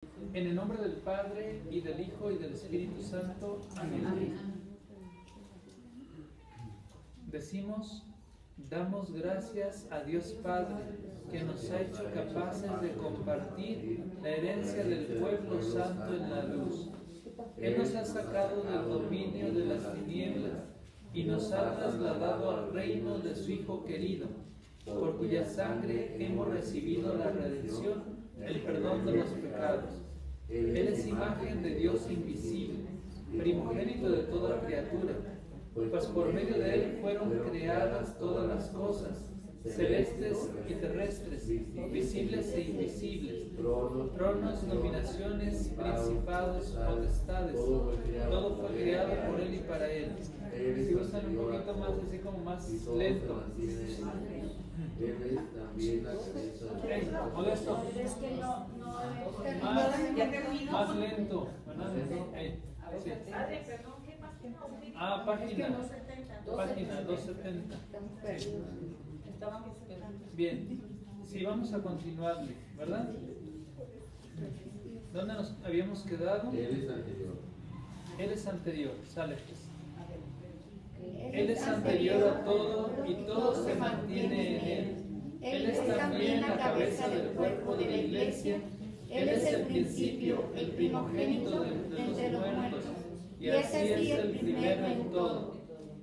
En el nombre del Padre, y del Hijo, y del Espíritu Santo. Amén. Decimos, damos gracias a Dios Padre, que nos ha hecho capaces de compartir la herencia del pueblo santo en la luz. Él nos ha sacado del dominio de las tinieblas y nos ha trasladado al reino de su Hijo querido, por cuya sangre hemos recibido la redención, el perdón de los pecados. Él es imagen de Dios invisible, primogénito de toda criatura, pues por medio de Él fueron creadas todas las cosas, celestes y terrestres, visibles e invisibles, tronos, dominaciones, principados, potestades. Todo fue creado por Él y para Él. Si gustan un poquito más, así como más lento. Modesto. Más lento. Sí. Página 270. Sí. Bien. Sí, vamos a continuarle, ¿verdad? ¿Dónde nos habíamos quedado? Él es anterior. Sale pues. Él es anterior a todo y todo se mantiene en Él. Él es también la cabeza del cuerpo de la Iglesia. Él es el principio, el primogénito de los muertos, y así es el primero en todo.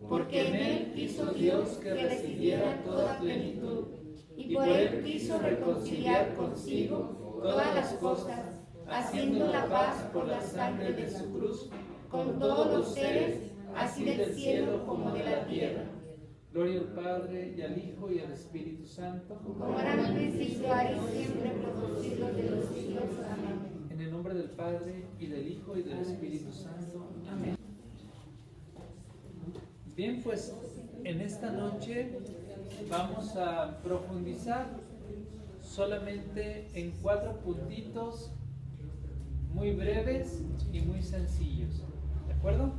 Porque en Él quiso Dios que residiera toda plenitud, y por Él quiso reconciliar consigo todas las cosas, haciendo la paz por la sangre de su cruz, con todos los seres, así del cielo como de la tierra. Gloria al Padre, y al Hijo, y al Espíritu Santo, como era en el principio, ahora y siempre, por los siglos de los siglos. Amén. En el nombre del Padre, y del Hijo, y del Espíritu Santo. Amén. Bien, pues en esta noche vamos a profundizar solamente en 4 puntitos muy breves y muy sencillos. ¿De acuerdo?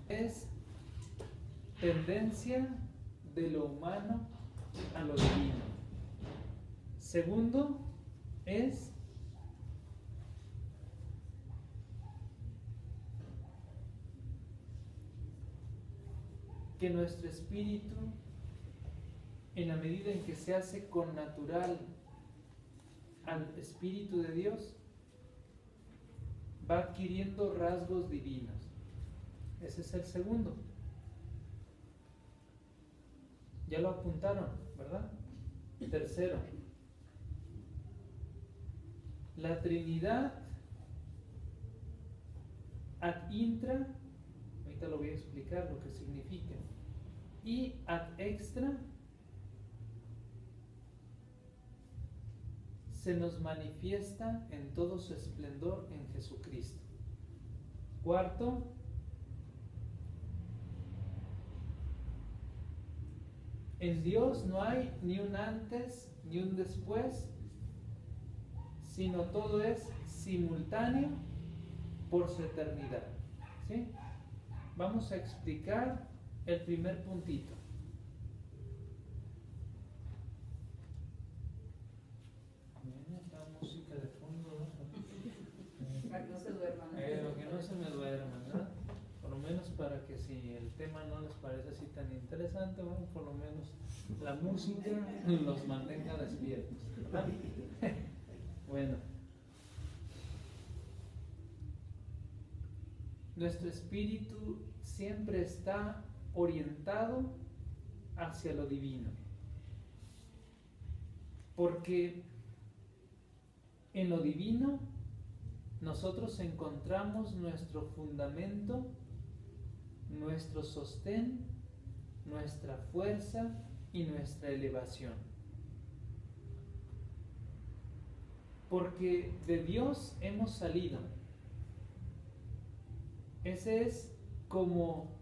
Es tendencia de lo humano a lo divino. Segundo es que nuestro espíritu, en la medida en que se hace connatural al Espíritu de Dios, va adquiriendo rasgos divinos. Ese es el segundo. Ya lo apuntaron, ¿verdad? Tercero, la Trinidad ad intra, ahorita lo voy a explicar lo que significa, y ad extra se nos manifiesta en todo su esplendor en Jesucristo. Cuarto, en Dios no hay ni un antes ni un después, sino todo es simultáneo por su eternidad. ¿Sí? Vamos a explicar el primer puntito. La música de fondo, ¿no? Para que no se duerman. Que no se me duerman, ¿verdad? Por lo menos para que si el tema no les parece así tan interesante, bueno, por lo menos la música los mantenga despiertos, ¿verdad? Bueno, nuestro espíritu siempre está orientado hacia lo divino, porque en lo divino nosotros encontramos nuestro fundamento, nuestro sostén, nuestra fuerza y nuestra elevación. Porque de Dios hemos salido. Ese es como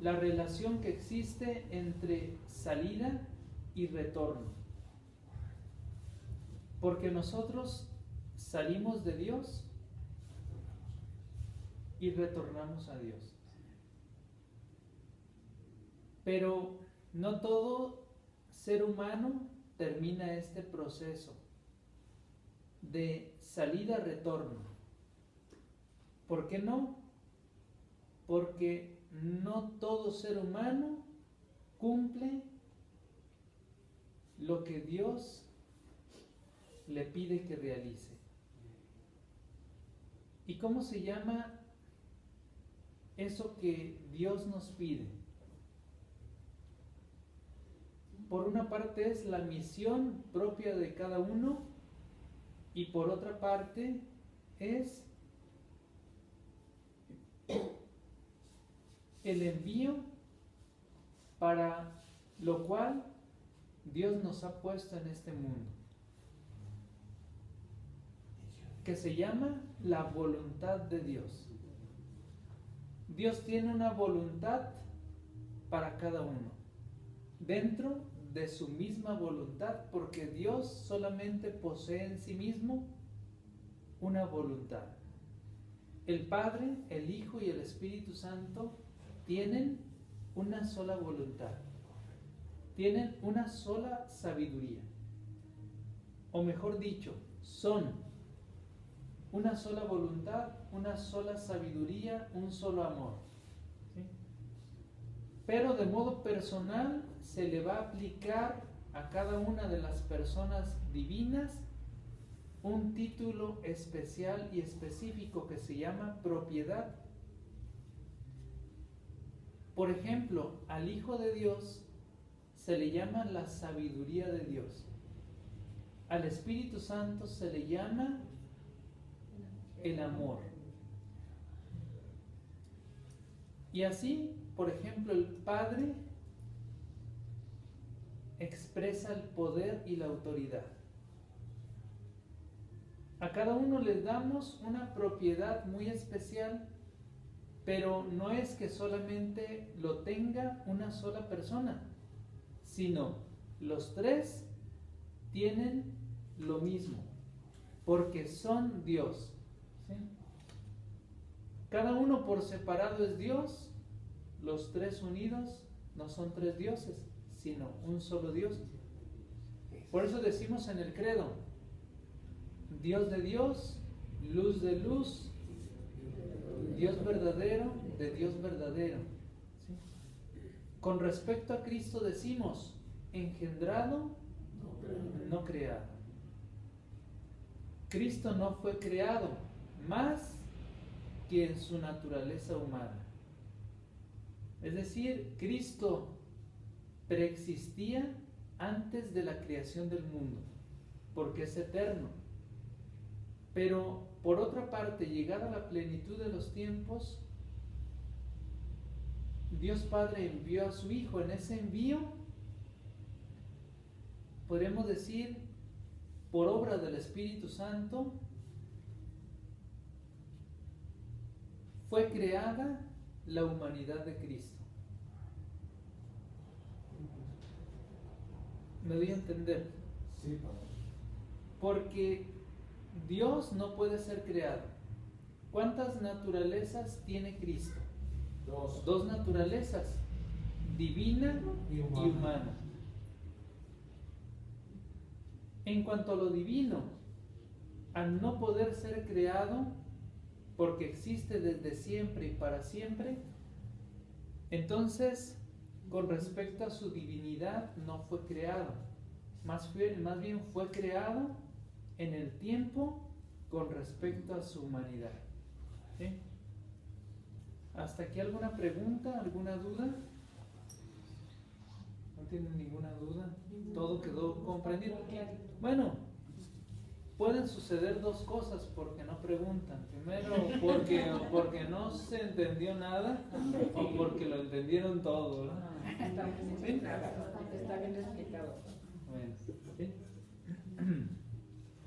la relación que existe entre salida y retorno. Porque nosotros salimos de Dios y retornamos a Dios. Pero no todo ser humano termina este proceso de salida-retorno. ¿Por qué no? Porque no todo ser humano cumple lo que Dios le pide que realice. ¿Y cómo se llama eso que Dios nos pide? Por una parte es la misión propia de cada uno y por otra parte es el envío para lo cual Dios nos ha puesto en este mundo, que se llama la voluntad de Dios. Dios tiene una voluntad para cada uno, dentro de su misma voluntad, porque Dios solamente posee en sí mismo una voluntad. El Padre, el Hijo y el Espíritu Santo tienen una sola voluntad, tienen una sola sabiduría, o mejor dicho, son una sola voluntad, una sola sabiduría, un solo amor. ¿Sí? Pero de modo personal se le va a aplicar a cada una de las personas divinas un título especial y específico que se llama propiedad. Por ejemplo, al Hijo de Dios se le llama la sabiduría de Dios. Al Espíritu Santo se le llama el amor. Y así, por ejemplo, el Padre expresa el poder y la autoridad. A cada uno les damos una propiedad muy especial, pero no es que solamente lo tenga una sola persona, sino los tres tienen lo mismo, porque son Dios. ¿Sí? Cada uno por separado es Dios, los tres unidos no son tres dioses, sino un solo Dios. Por eso decimos en el credo, Dios de Dios, luz de luz, Dios verdadero de Dios verdadero. ¿Sí? Con respecto a Cristo decimos, engendrado, no creado. Cristo no fue creado más que en su naturaleza humana. Es decir, Cristo preexistía antes de la creación del mundo, porque es eterno. Pero por otra parte, llegada la plenitud de los tiempos, Dios Padre envió a su Hijo. En ese envío, podemos decir, por obra del Espíritu Santo, fue creada la humanidad de Cristo. ¿Me doy a entender? Sí, Padre. Porque Dios no puede ser creado. ¿Cuántas naturalezas tiene Cristo? Dos naturalezas, divina y humana. En cuanto a lo divino, al no poder ser creado, porque existe desde siempre y para siempre, entonces, con respecto a su divinidad, no fue creado. Más bien fue creado en el tiempo con respecto a su humanidad. ¿Sí? ¿Hasta aquí alguna pregunta, alguna duda? ¿No tienen ninguna duda? ¿Todo quedó comprendido? Bueno, pueden suceder dos cosas porque no preguntan. Primero, porque no se entendió nada o porque lo entendieron todo, ¿verdad? ¿Sí? Está bien explicado. Bueno, ¿sí?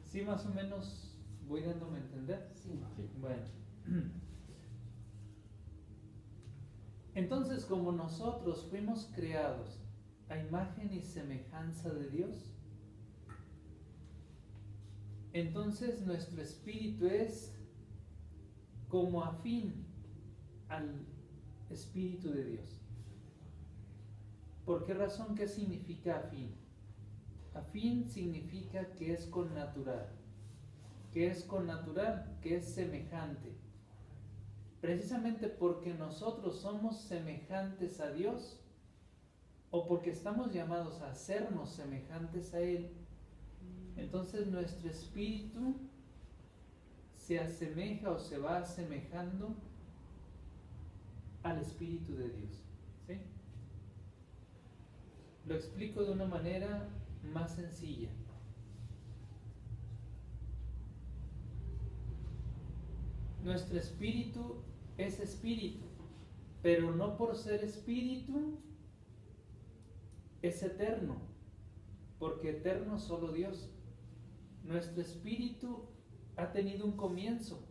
¿Sí más o menos voy dándome a entender? Sí. Bueno. Entonces, como nosotros fuimos creados a imagen y semejanza de Dios, entonces nuestro espíritu es como afín al Espíritu de Dios. ¿Por qué razón? ¿Qué significa afín? afín significa que es connatural. ¿Qué es connatural? Que es semejante. Precisamente porque nosotros somos semejantes a Dios, o porque estamos llamados a hacernos semejantes a Él, entonces nuestro espíritu se asemeja o se va asemejando al Espíritu de Dios. ¿Sí? Lo explico de una manera más sencilla. Nuestro espíritu es espíritu, pero no por ser espíritu es eterno, porque eterno solo Dios. Nuestro espíritu ha tenido un comienzo.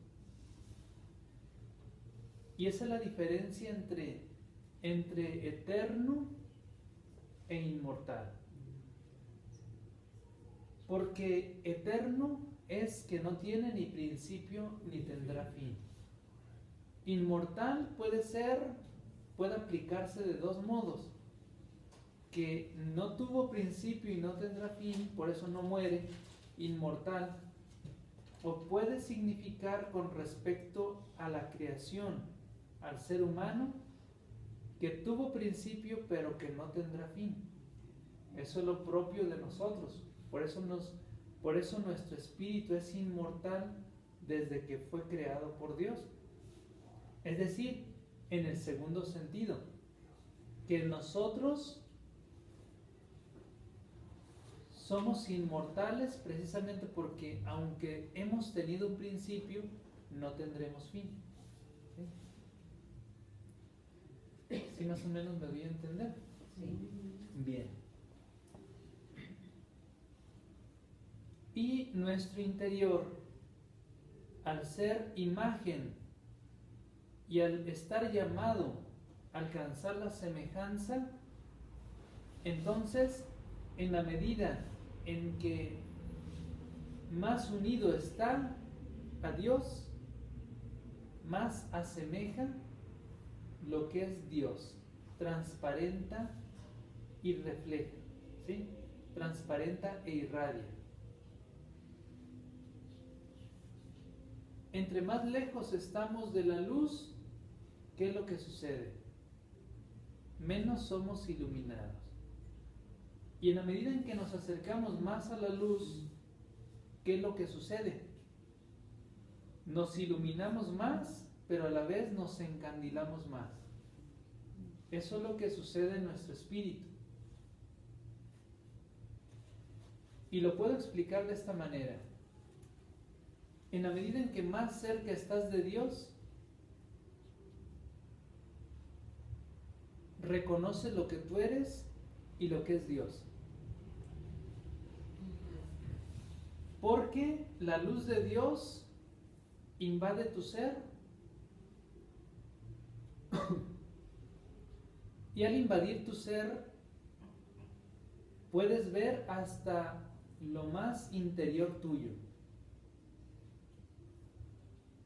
Y esa es la diferencia entre eterno e inmortal. Porque eterno es que no tiene ni principio ni tendrá fin. Inmortal puede aplicarse de dos modos. Que no tuvo principio y no tendrá fin, por eso no muere, inmortal. O puede significar con respecto a la creación, al ser humano, que tuvo principio pero que no tendrá fin. Eso es lo propio de nosotros. Por eso nuestro espíritu es inmortal desde que fue creado por Dios. Es decir, en el segundo sentido, que nosotros somos inmortales precisamente porque aunque hemos tenido un principio, no tendremos fin. ¿Sí? ¿Sí más o menos me doy a entender? Sí. Bien. Y nuestro interior, al ser imagen y al estar llamado a alcanzar la semejanza, entonces, en la medida en que más unido está a Dios, más asemeja lo que es Dios, transparenta y refleja, ¿sí? Transparenta e irradia. Entre más lejos estamos de la luz, ¿qué es lo que sucede? Menos somos iluminados. Y en la medida en que nos acercamos más a la luz, ¿qué es lo que sucede? Nos iluminamos más, pero a la vez nos encandilamos más. Eso es lo que sucede en nuestro espíritu. Y lo puedo explicar de esta manera. En la medida en que más cerca estás de Dios, reconoce lo que tú eres y lo que es Dios. Porque la luz de Dios invade tu ser y al invadir tu ser puedes ver hasta lo más interior tuyo.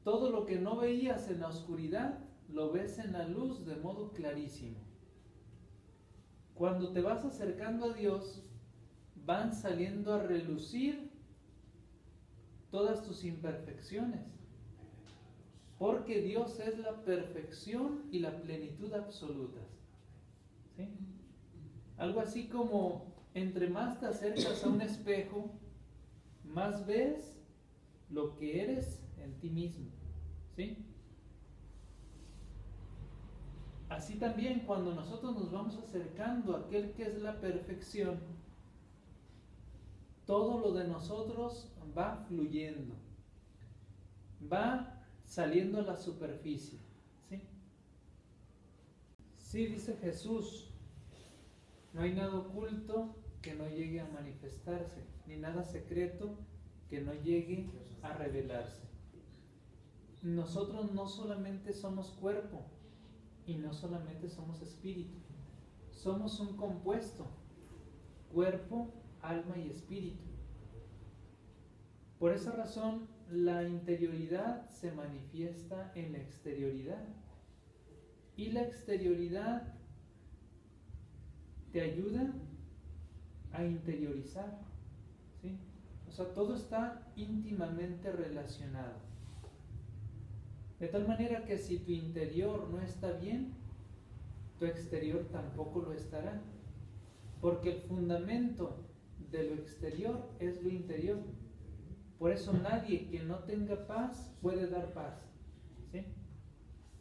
Todo lo que no veías en la oscuridad lo ves en la luz de modo clarísimo. Cuando te vas acercando a Dios, van saliendo a relucir todas tus imperfecciones, porque Dios es la perfección y la plenitud absolutas. ¿Sí? Algo así como entre más te acercas a un espejo, más ves lo que eres en ti mismo. ¿Sí? Así también cuando nosotros nos vamos acercando a aquel que es la perfección, todo lo de nosotros va fluyendo, va saliendo a la superficie. ¿Sí? Sí, dice Jesús, no hay nada oculto que no llegue a manifestarse, ni nada secreto que no llegue a revelarse. Nosotros no solamente somos cuerpo y no solamente somos espíritu, somos un compuesto, cuerpo, alma y espíritu. Por esa razón, la interioridad se manifiesta en la exterioridad y la exterioridad te ayuda a interiorizar, ¿sí? O sea, todo está íntimamente relacionado. De tal manera que si tu interior no está bien, tu exterior tampoco lo estará. Porque el fundamento de lo exterior es lo interior. Por eso nadie que no tenga paz puede dar paz, ¿sí?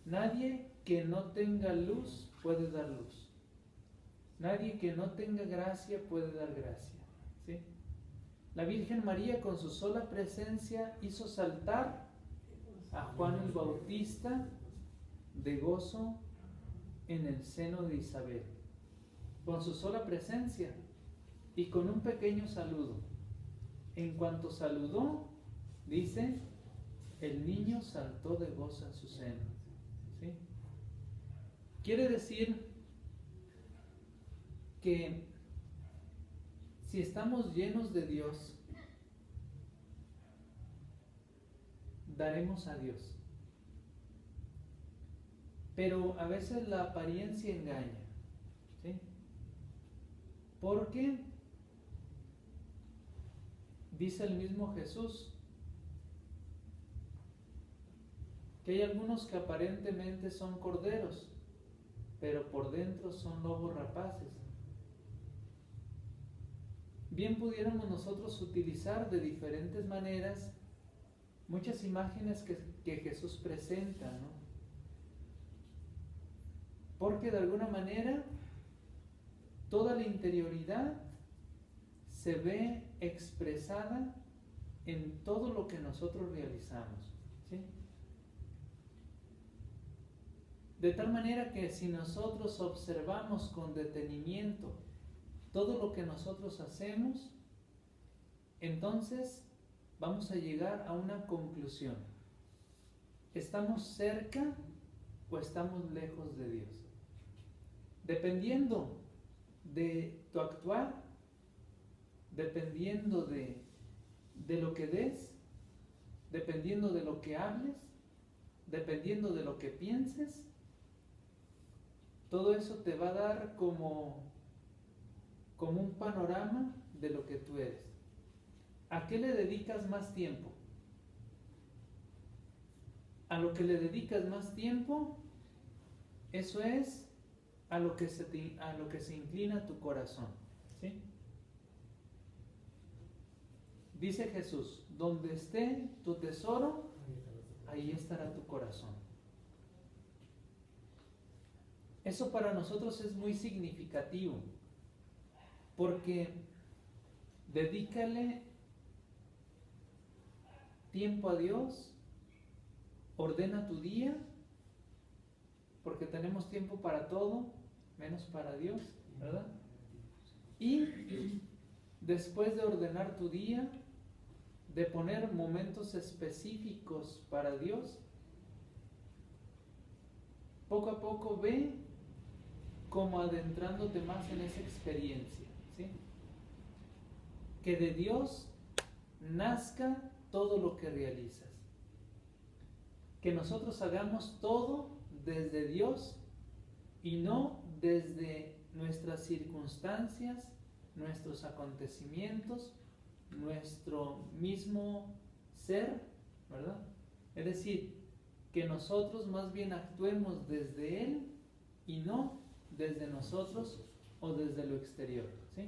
Nadie que no tenga luz puede dar luz. Nadie que no tenga gracia puede dar gracia, ¿sí? La Virgen María con su sola presencia hizo saltar a Juan el Bautista de gozo en el seno de Isabel. Con su sola presencia y con un pequeño saludo. En cuanto saludó, dice, el niño saltó de gozo en su seno, ¿sí? Quiere decir que si estamos llenos de Dios, daremos a Dios. Pero a veces la apariencia engaña, ¿sí? Porque dice el mismo Jesús que hay algunos que aparentemente son corderos, pero por dentro son lobos rapaces. Bien pudiéramos nosotros utilizar de diferentes maneras muchas imágenes que Jesús presenta, ¿no? Porque de alguna manera toda la interioridad se ve expresada en todo lo que nosotros realizamos, ¿sí? De tal manera que si nosotros observamos con detenimiento todo lo que nosotros hacemos, entonces vamos a llegar a una conclusión. ¿Estamos cerca o estamos lejos de Dios? Dependiendo de tu actuar, dependiendo de lo que des, dependiendo de lo que hables, dependiendo de lo que pienses, todo eso te va a dar como un panorama de lo que tú eres. ¿A qué le dedicas más tiempo? A lo que le dedicas más tiempo, eso es a lo que se inclina tu corazón, ¿sí? Dice Jesús, donde esté tu tesoro, ahí estará tu corazón. Eso para nosotros es muy significativo, porque dedícale tiempo a Dios, ordena tu día, porque tenemos tiempo para todo, menos para Dios, ¿verdad? Y después de ordenar tu día, de poner momentos específicos para Dios, poco a poco ve como adentrándote más en esa experiencia, ¿sí? Que de Dios nazca todo lo que realizas. Que nosotros hagamos todo desde Dios y no desde nuestras circunstancias, nuestros acontecimientos, nuestro mismo ser, ¿verdad? Es decir, que nosotros más bien actuemos desde Él y no desde nosotros o desde lo exterior, ¿sí?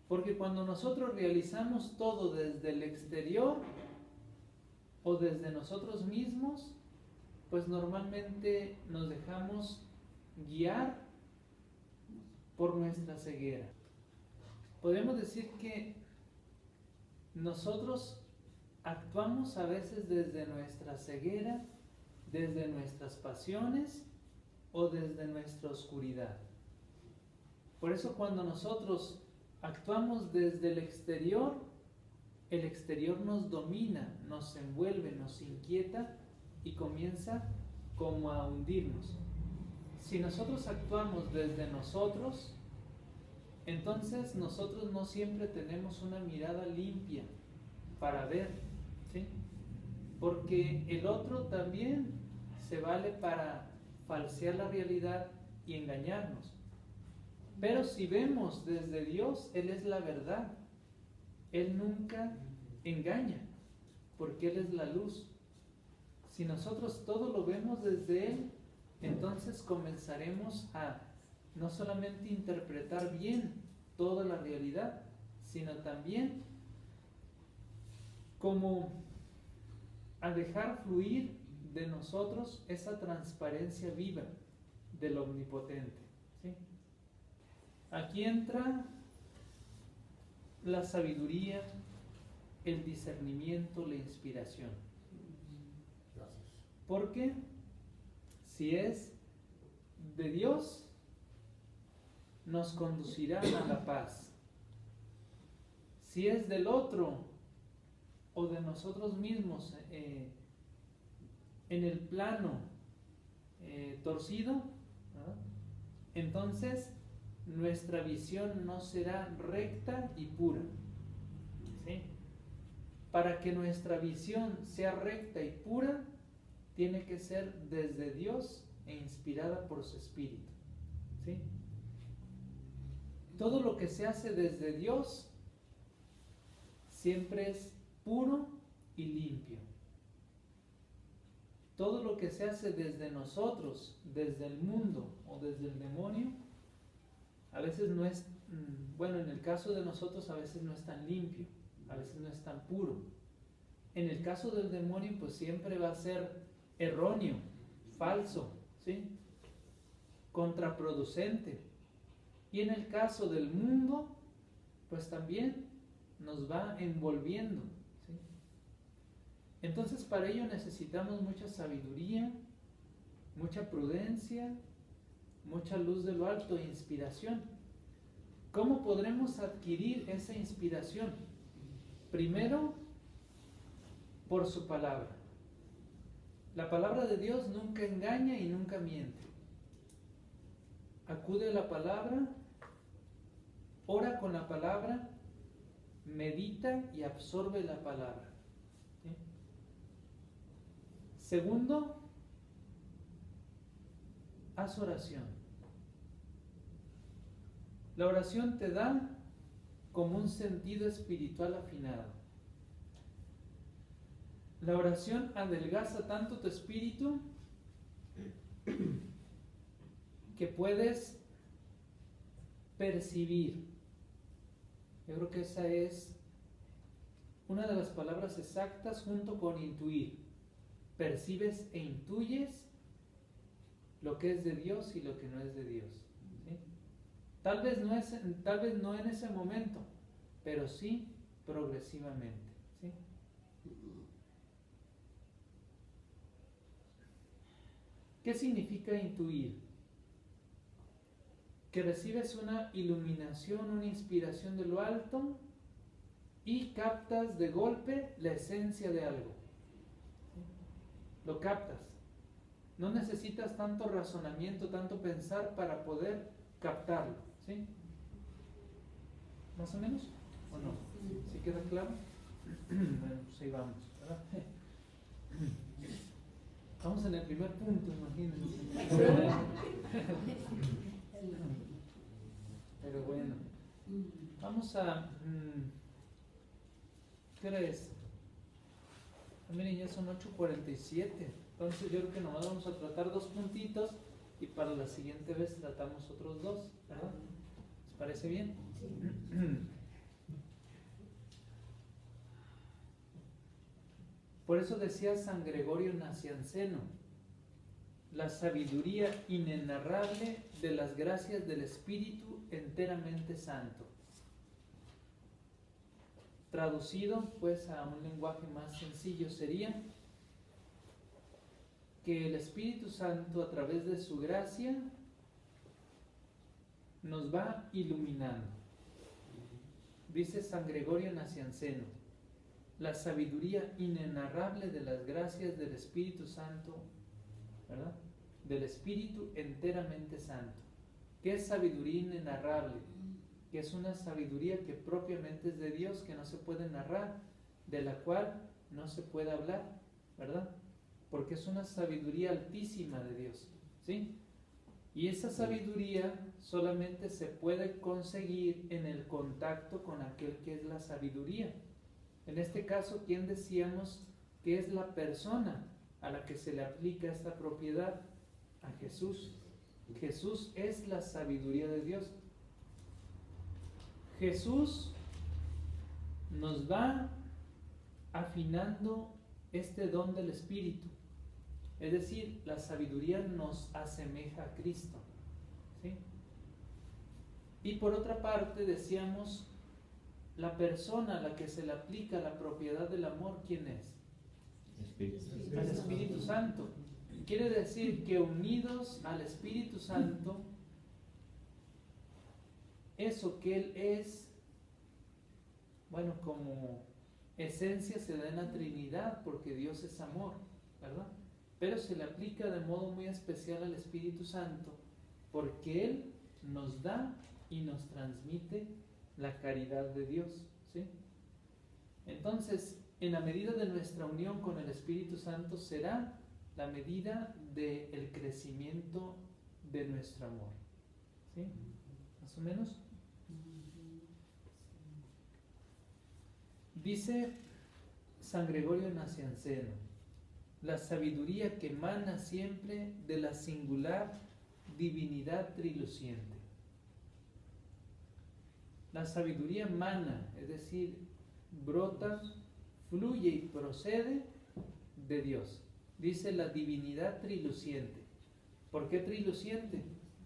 Porque cuando nosotros realizamos todo desde el exterior o desde nosotros mismos, pues normalmente nos dejamos guiar por nuestra ceguera. Podemos decir que nosotros actuamos a veces desde nuestra ceguera, desde nuestras pasiones o desde nuestra oscuridad. Por eso cuando nosotros actuamos desde el exterior nos domina, nos envuelve, nos inquieta y comienza como a hundirnos. Si nosotros actuamos desde nosotros, entonces nosotros no siempre tenemos una mirada limpia para ver, ¿sí? Porque el otro también se vale para falsear la realidad y engañarnos. Pero si vemos desde Dios, Él es la verdad. Él nunca engaña, porque Él es la luz. Si nosotros todo lo vemos desde Él, entonces comenzaremos a no solamente interpretar bien toda la realidad, sino también como a dejar fluir de nosotros esa transparencia viva del Omnipotente, ¿sí? Aquí entra la sabiduría, el discernimiento, la inspiración. Gracias. Porque si es de Dios, nos conducirá a la paz. Si es del otro o de nosotros mismos, en el plano torcido, ¿no?, entonces nuestra visión no será recta y pura, ¿sí? Para que nuestra visión sea recta y pura, tiene que ser desde Dios e inspirada por su Espíritu, ¿sí? Todo lo que se hace desde Dios siempre es puro y limpio. Todo lo que se hace desde nosotros, desde el mundo o desde el demonio, a veces no es, bueno, en el caso de nosotros a veces no es tan limpio, a veces no es tan puro. En el caso del demonio, pues siempre va a ser erróneo, falso, ¿sí?, contraproducente. Y en el caso del mundo, pues también nos va envolviendo, ¿sí? Entonces, para ello necesitamos mucha sabiduría, mucha prudencia, mucha luz de lo alto e inspiración. ¿Cómo podremos adquirir esa inspiración? Primero, por su palabra. La palabra de Dios nunca engaña y nunca miente. Acude a la palabra, ora con la palabra, medita y absorbe la palabra, ¿sí? Segundo, haz oración. La oración te da como un sentido espiritual afinado. La oración adelgaza tanto tu espíritu que puedes percibir. Yo creo que esa es una de las palabras exactas junto con intuir. Percibes e intuyes lo que es de Dios y lo que no es de Dios, ¿sí? Tal vez no en ese momento, pero sí progresivamente, ¿sí? ¿Qué significa intuir? Que recibes una iluminación, una inspiración de lo alto y captas de golpe la esencia de algo, ¿sí? Lo captas. No necesitas tanto razonamiento, tanto pensar para poder captarlo, ¿sí? ¿Más o menos? ¿O no? ¿Sí queda claro? Bueno, pues ahí vamos, ¿verdad? Vamos en el primer punto, imagínense. Pero bueno, vamos a... ¿qué hora es? Miren, ya son 8:47. Entonces yo creo que nomás vamos a tratar 2 puntitos y para la siguiente vez tratamos otros 2, ¿verdad? ¿Les parece bien? Sí. Por eso decía San Gregorio Nacianceno, la sabiduría inenarrable de las gracias del Espíritu enteramente santo. Traducido pues a un lenguaje más sencillo sería que el Espíritu Santo a través de su gracia nos va iluminando. Dice San Gregorio Nacianceno, la sabiduría inenarrable de las gracias del Espíritu Santo, ¿verdad?, del Espíritu enteramente santo. ¿Qué es sabiduría inenarrable? Que es una sabiduría que propiamente es de Dios, que no se puede narrar, de la cual no se puede hablar, ¿verdad? Porque es una sabiduría altísima de Dios, ¿sí? Y esa sabiduría solamente se puede conseguir en el contacto con aquel que es la sabiduría. En este caso, ¿quién decíamos que es la persona a la que se le aplica esta propiedad? A Jesús. Jesús es la sabiduría de Dios. Jesús nos va afinando este don del Espíritu. Es decir, la sabiduría nos asemeja a Cristo, ¿sí? Y por otra parte, decíamos, la persona a la que se le aplica la propiedad del amor, ¿quién es? Al Espíritu Santo. Quiere decir que unidos al Espíritu Santo, eso que Él es, bueno, como esencia se da en la Trinidad, porque Dios es amor, ¿verdad? Pero se le aplica de modo muy especial al Espíritu Santo, porque Él nos da y nos transmite la caridad de Dios, ¿sí? Entonces, en la medida de nuestra unión con el Espíritu Santo será la medida del crecimiento de nuestro amor, ¿sí? Más o menos. Dice San Gregorio Nacianceno: la sabiduría que emana siempre de la singular divinidad triluciente. La sabiduría emana, es decir, brota, fluye y procede de Dios. Dice la divinidad triluciente. ¿Por qué triluciente?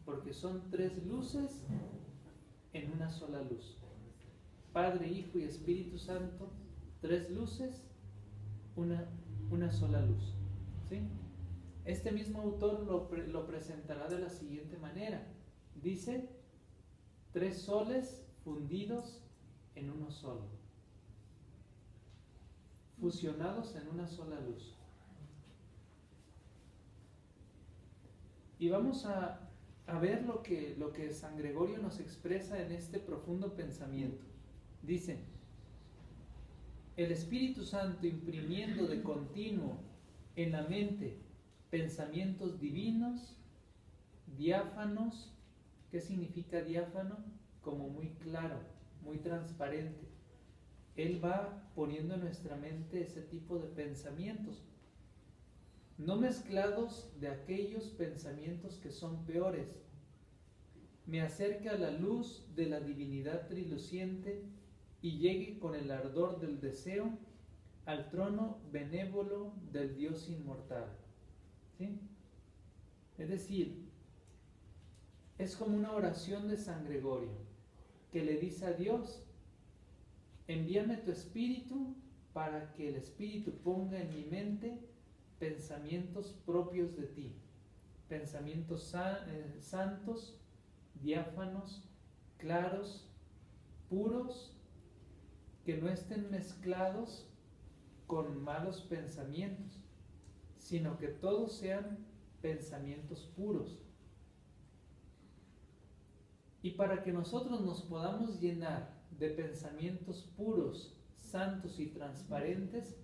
Porque son tres luces en una sola luz. Padre, Hijo y Espíritu Santo, tres luces, una sola luz, ¿sí? Este mismo autor lo presentará de la siguiente manera. Dice, tres soles fundidos en uno solo, fusionados en una sola luz. Y vamos a ver lo que San Gregorio nos expresa en este profundo pensamiento. Dice, el Espíritu Santo imprimiendo de continuo en la mente pensamientos divinos, diáfanos. ¿Qué significa diáfano? Como muy claro, muy transparente. Él va poniendo en nuestra mente ese tipo de pensamientos, no mezclados de aquellos pensamientos que son peores. Me acerca a la luz de la divinidad triluciente y llegue con el ardor del deseo al trono benévolo del Dios inmortal, ¿sí? Es decir, es como una oración de San Gregorio que le dice a Dios: envíame tu Espíritu para que el Espíritu ponga en mi mente pensamientos propios de ti, pensamientos santos, diáfanos, claros, puros, que no estén mezclados con malos pensamientos, sino que todos sean pensamientos puros. Y para que nosotros nos podamos llenar de pensamientos puros, santos y transparentes,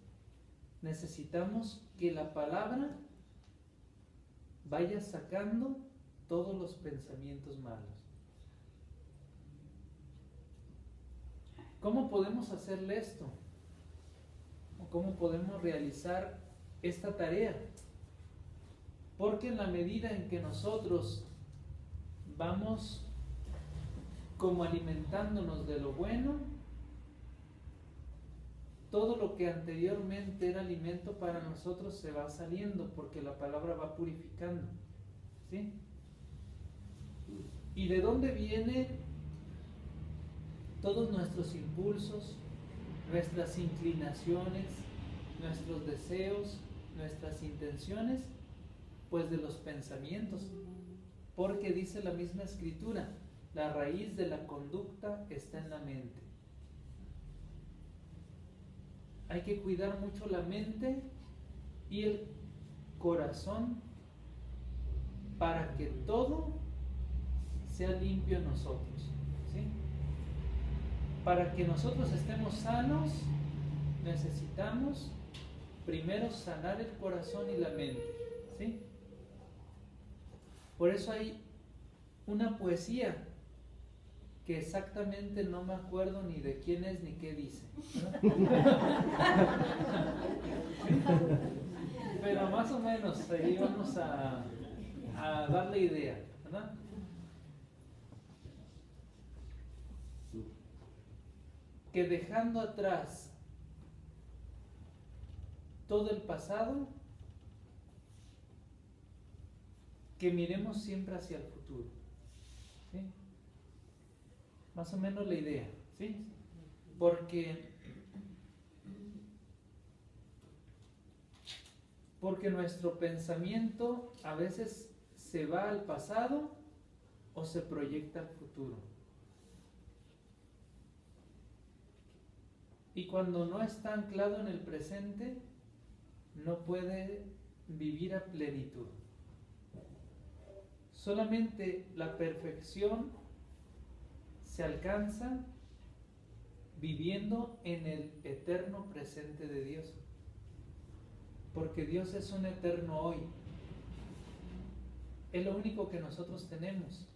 necesitamos que la palabra vaya sacando todos los pensamientos malos. ¿Cómo podemos hacerle esto? ¿O cómo podemos realizar esta tarea? Porque en la medida en que nosotros vamos como alimentándonos de lo bueno, todo lo que anteriormente era alimento para nosotros se va saliendo, porque la palabra va purificando, ¿sí? ¿Y de dónde vienen todos nuestros impulsos, nuestras inclinaciones, nuestros deseos, nuestras intenciones? Pues de los pensamientos, porque dice la misma Escritura, la raíz de la conducta está en la mente. Hay que cuidar mucho la mente y el corazón para que todo sea limpio en nosotros, ¿sí? Para que nosotros estemos sanos, necesitamos primero sanar el corazón y la mente, ¿sí? Por eso hay una poesía que exactamente no me acuerdo ni de quién es ni qué dice, pero más o menos ahí vamos a darle idea, ¿verdad? Que dejando atrás todo el pasado, que miremos siempre hacia el futuro, ¿sí? Más o menos la idea, ¿sí? Porque nuestro pensamiento a veces se va al pasado o se proyecta al futuro. Y cuando no está anclado en el presente, no puede vivir a plenitud. Solamente la perfección se alcanza viviendo en el eterno presente de Dios. Porque Dios es un eterno hoy. Es lo único que nosotros tenemos,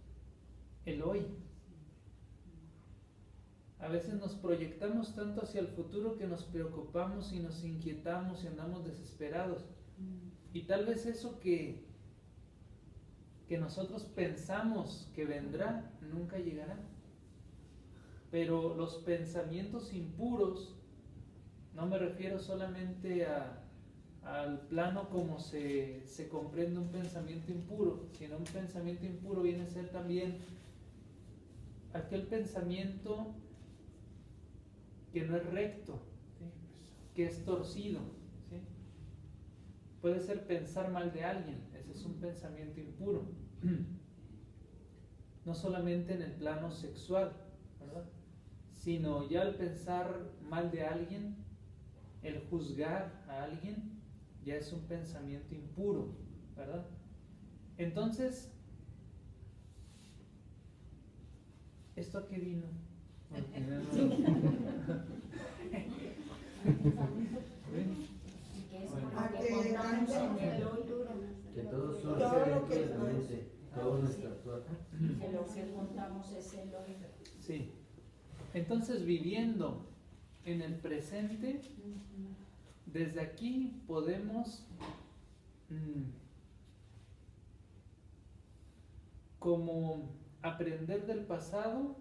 el hoy. A veces nos proyectamos tanto hacia el futuro que nos preocupamos y nos inquietamos y andamos desesperados. Y tal vez eso que nosotros pensamos que vendrá, nunca llegará. Pero los pensamientos impuros, no me refiero solamente al plano como se comprende un pensamiento impuro, sino un pensamiento impuro viene a ser también aquel pensamiento que no es recto, ¿sí? Que es torcido, ¿sí? Puede ser pensar mal de alguien, ese es un pensamiento impuro. No solamente en el plano sexual, ¿verdad? Sino ya al pensar mal de alguien, el juzgar a alguien, ya es un pensamiento impuro, ¿verdad? Entonces, ¿esto a qué vino? Que todo surge dentro de la mente, todo nuestro actuar. Que lo que contamos es el hoy. Sí. Entonces, viviendo en el presente, desde aquí podemos como aprender del pasado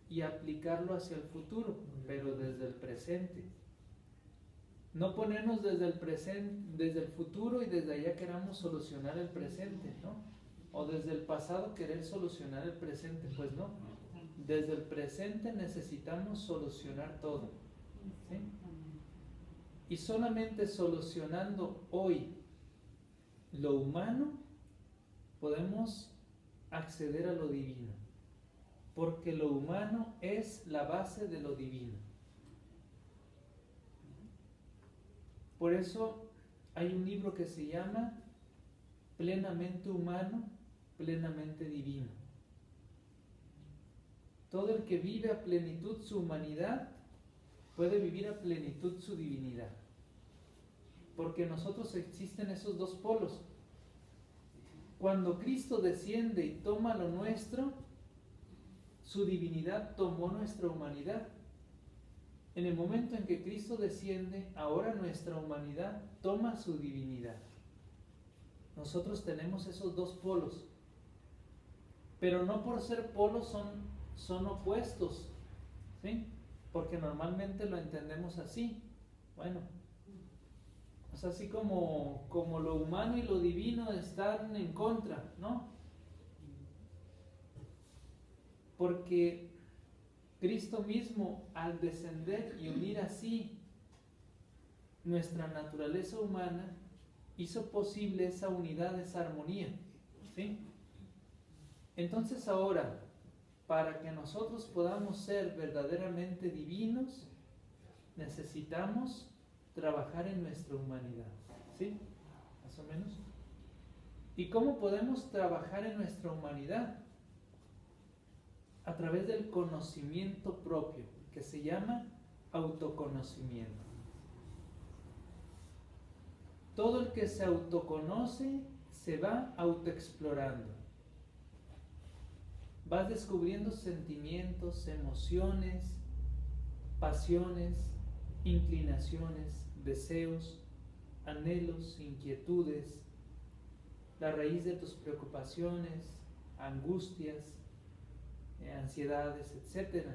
y aplicarlo hacia el futuro, pero desde el presente. No ponernos desde el presente, desde el futuro y desde allá queramos solucionar el presente, ¿no? O desde el pasado querer solucionar el presente, pues no. Desde el presente necesitamos solucionar todo, ¿sí? Y solamente solucionando hoy lo humano podemos acceder a lo divino, porque lo humano es la base de lo divino. Por eso hay un libro que se llama Plenamente humano, plenamente divino. Todo el que vive a plenitud su humanidad puede vivir a plenitud su divinidad, porque en nosotros existen esos dos polos. Cuando Cristo desciende y toma lo nuestro, su divinidad tomó nuestra humanidad. En el momento en que Cristo desciende, ahora nuestra humanidad toma su divinidad. Nosotros tenemos esos dos polos, pero no por ser polos son opuestos, ¿sí? Porque normalmente lo entendemos así. Bueno, o sea, así como lo humano y lo divino están en contra, ¿no? Porque Cristo mismo, al descender y unir así nuestra naturaleza humana, hizo posible esa unidad, esa armonía, ¿sí? Entonces ahora, para que nosotros podamos ser verdaderamente divinos, necesitamos trabajar en nuestra humanidad, ¿sí? Más o menos. ¿Y cómo podemos trabajar en nuestra humanidad? A través del conocimiento propio, que se llama autoconocimiento. Todo el que se autoconoce se va autoexplorando. vas descubriendo sentimientos, emociones, pasiones, inclinaciones, deseos, anhelos, inquietudes, la raíz de tus preocupaciones, angustias, ansiedades, etc.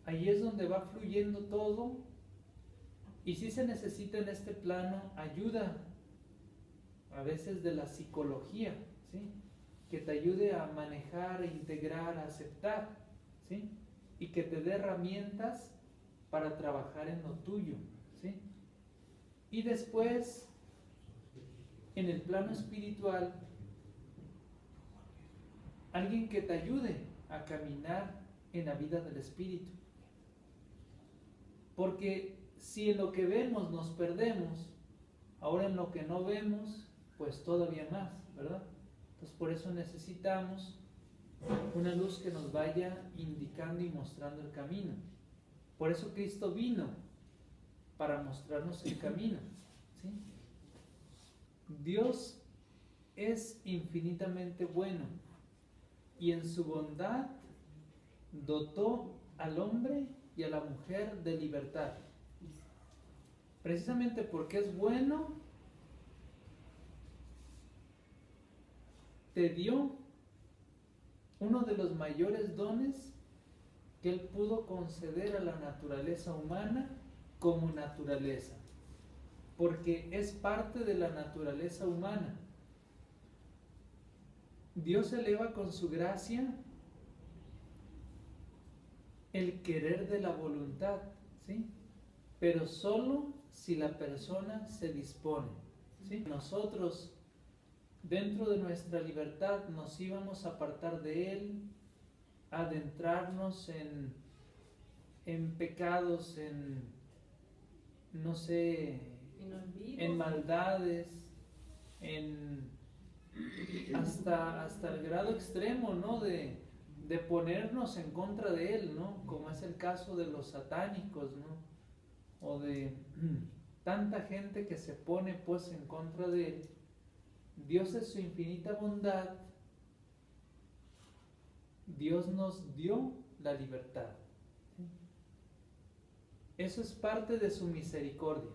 Ahí es donde va fluyendo todo, y sí se necesita en este plano ayuda, a veces de la psicología, ¿sí? Que te ayude a manejar, a integrar, a aceptar, ¿sí? Y que te dé herramientas para trabajar en lo tuyo, ¿sí? Y después, en el plano espiritual, alguien que te ayude a caminar en la vida del espíritu. Porque si en lo que vemos nos perdemos, ahora en lo que no vemos, pues todavía más, ¿verdad? Entonces por eso necesitamos una luz que nos vaya indicando y mostrando el camino. Por eso Cristo vino, para mostrarnos el camino, ¿sí? Dios es infinitamente bueno y en su bondad dotó al hombre y a la mujer de libertad. Precisamente porque es bueno, te dio uno de los mayores dones que Él pudo conceder a la naturaleza humana como naturaleza, porque es parte de la naturaleza humana. Dios eleva con su gracia el querer de la voluntad, ¿sí? Pero solo si la persona se dispone, ¿sí? Nosotros, dentro de nuestra libertad, nos íbamos a apartar de Él, a adentrarnos en pecados, no sé, en maldades, hasta el grado extremo, ¿no? De ponernos en contra de Él, ¿no? Como es el caso de los satánicos, ¿no? O de tanta gente que se pone pues en contra de Él. Dios en su infinita bondad, Dios nos dio la libertad, ¿sí? Eso es parte de su misericordia.